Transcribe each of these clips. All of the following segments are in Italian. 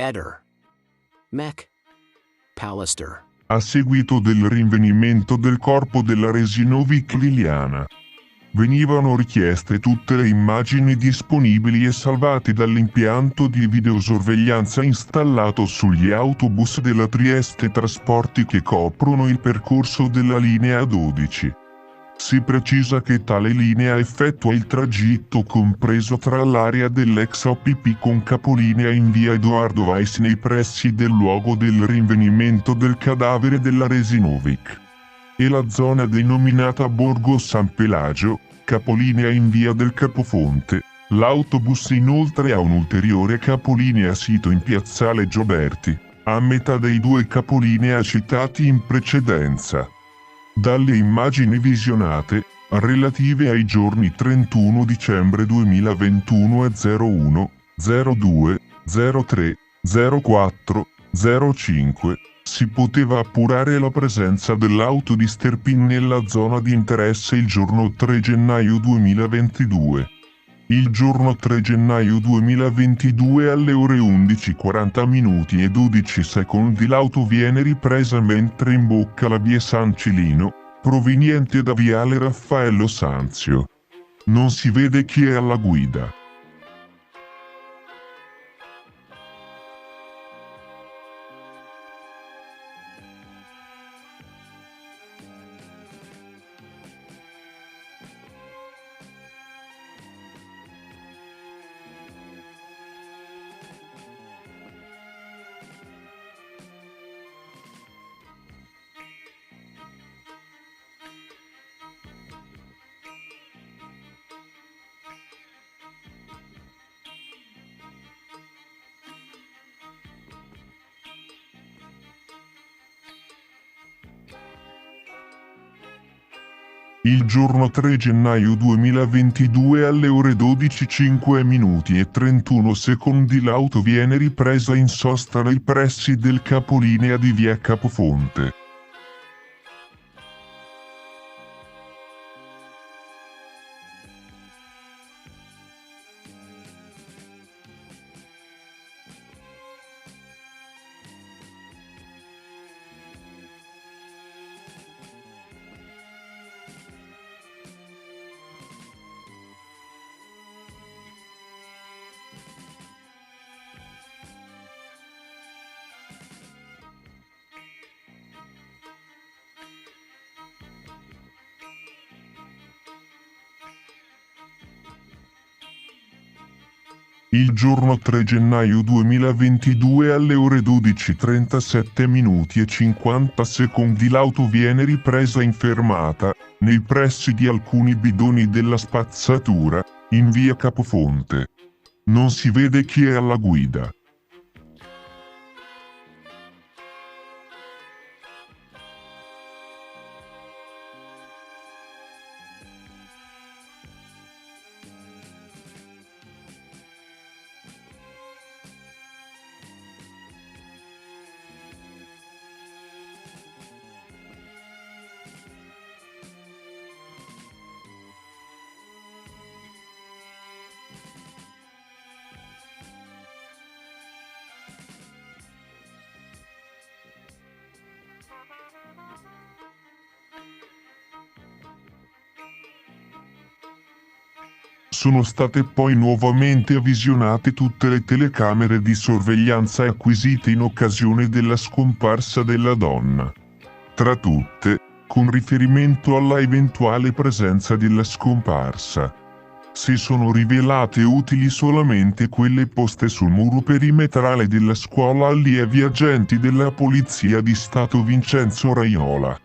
Eder. Mech. Pallister. A seguito del rinvenimento del corpo della Resinovic Liliana, venivano richieste tutte le immagini disponibili e salvate dall'impianto di videosorveglianza installato sugli autobus della Trieste Trasporti che coprono il percorso della linea 12. Si precisa che tale linea effettua il tragitto compreso tra l'area dell'ex OPP con capolinea in via Edoardo Weiss nei pressi del luogo del rinvenimento del cadavere della Resinovic e la zona denominata Borgo San Pelagio, capolinea in via del Capofonte. L'autobus inoltre ha un ulteriore capolinea sito in piazzale Gioberti, a metà dei due capolinea citati in precedenza. Dalle immagini visionate, relative ai giorni 31 dicembre 2021 e 01, 02, 03, 04, 05, si poteva appurare la presenza dell'auto di Sterpin nella zona di interesse il giorno 3 gennaio 2022. Il giorno 3 gennaio 2022 alle ore 11:40 minuti e 12 secondi l'auto viene ripresa mentre imbocca la via San Cilino, proveniente da viale Raffaello Sanzio. Non si vede chi è alla guida. Il giorno 3 gennaio 2022 alle ore 12:05 minuti e 31 secondi l'auto viene ripresa in sosta nei pressi del capolinea di via Capofonte. Il giorno 3 gennaio 2022 alle ore 12:37 minuti e 50 secondi l'auto viene ripresa in fermata, nei pressi di alcuni bidoni della spazzatura, in via Capofonte. Non si vede chi è alla guida. Sono state poi nuovamente visionate tutte le telecamere di sorveglianza acquisite in occasione della scomparsa della donna. Tra tutte, con riferimento alla eventuale presenza della scomparsa, si sono rivelate utili solamente quelle poste sul muro perimetrale della scuola allievi agenti della Polizia di Stato Vincenzo Raiola,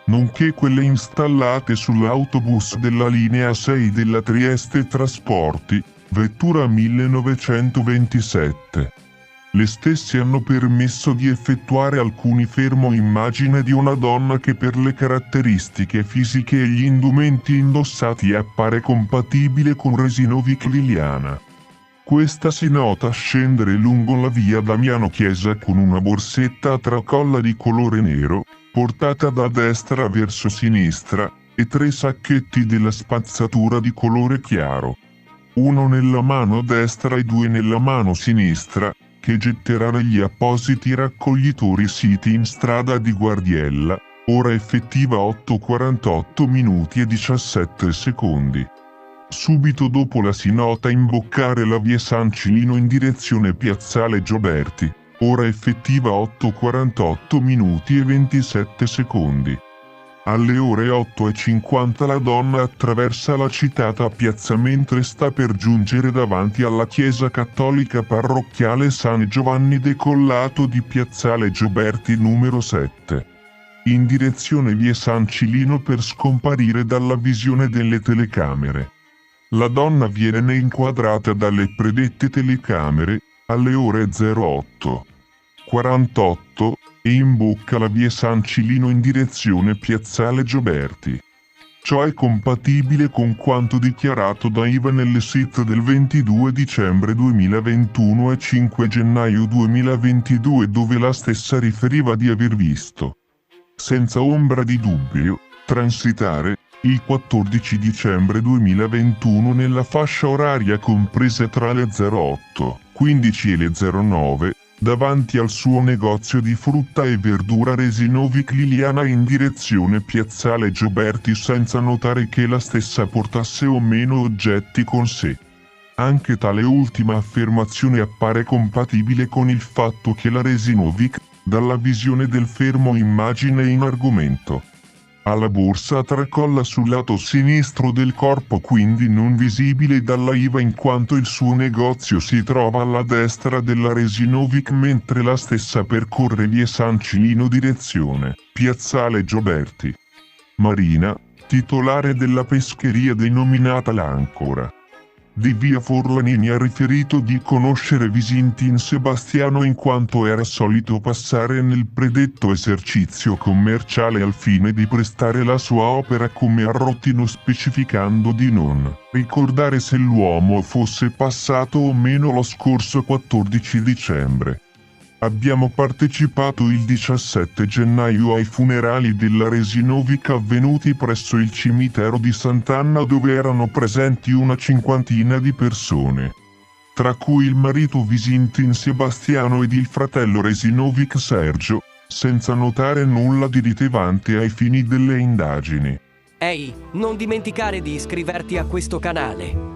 nonché quelle installate sull'autobus della linea 6 della Trieste Trasporti, vettura 1927. Le stesse hanno permesso di effettuare alcuni fermo immagine di una donna che per le caratteristiche fisiche e gli indumenti indossati appare compatibile con Resinovic Liliana. Questa si nota scendere lungo la via Damiano Chiesa con una borsetta a tracolla di colore nero, portata da destra verso sinistra, e 3 sacchetti della spazzatura di colore chiaro. Uno nella mano destra e 2 nella mano sinistra, che getterà negli appositi raccoglitori siti in strada di Guardiella, ora effettiva 8:48 minuti e 17 secondi. Subito dopo la si nota imboccare la via San Cilino in direzione Piazzale Gioberti, ora effettiva 8:48 minuti e 27 secondi. Alle ore 8:50 la donna attraversa la citata piazza mentre sta per giungere davanti alla chiesa cattolica parrocchiale San Giovanni Decollato di Piazzale Gioberti numero 7. In direzione via San Cilino per scomparire dalla visione delle telecamere. La donna viene inquadrata dalle predette telecamere, alle ore 08:48, e imbocca la via San Cilino in direzione Piazzale Gioberti. Ciò è compatibile con quanto dichiarato da Iva nelle SIT del 22 dicembre 2021 e 5 gennaio 2022 dove la stessa riferiva di aver visto, senza ombra di dubbio, transitare, il 14 dicembre 2021 nella fascia oraria compresa tra le 08:15 e le 09, davanti al suo negozio di frutta e verdura Resinovic Liliana in direzione Piazzale Gioberti senza notare che la stessa portasse o meno oggetti con sé. Anche tale ultima affermazione appare compatibile con il fatto che la Resinovic, dalla visione del fermo immagine in argomento, ha la borsa tracolla sul lato sinistro del corpo quindi non visibile dalla Iva in quanto il suo negozio si trova alla destra della Resinovic mentre la stessa percorre via San Cilino direzione Piazzale Gioberti. Marina, titolare della pescheria denominata l'Ancora di via Forlanini ha riferito di conoscere Visintin Sebastiano in quanto era solito passare nel predetto esercizio commerciale al fine di prestare la sua opera come arrotino specificando di non ricordare se l'uomo fosse passato o meno lo scorso 14 dicembre. Abbiamo partecipato il 17 gennaio ai funerali della Resinovic avvenuti presso il cimitero di Sant'Anna dove erano presenti una cinquantina di persone, tra cui il marito Visintin Sebastiano ed il fratello Resinovic Sergio, senza notare nulla di rilevante ai fini delle indagini. Ehi, non dimenticare di iscriverti a questo canale.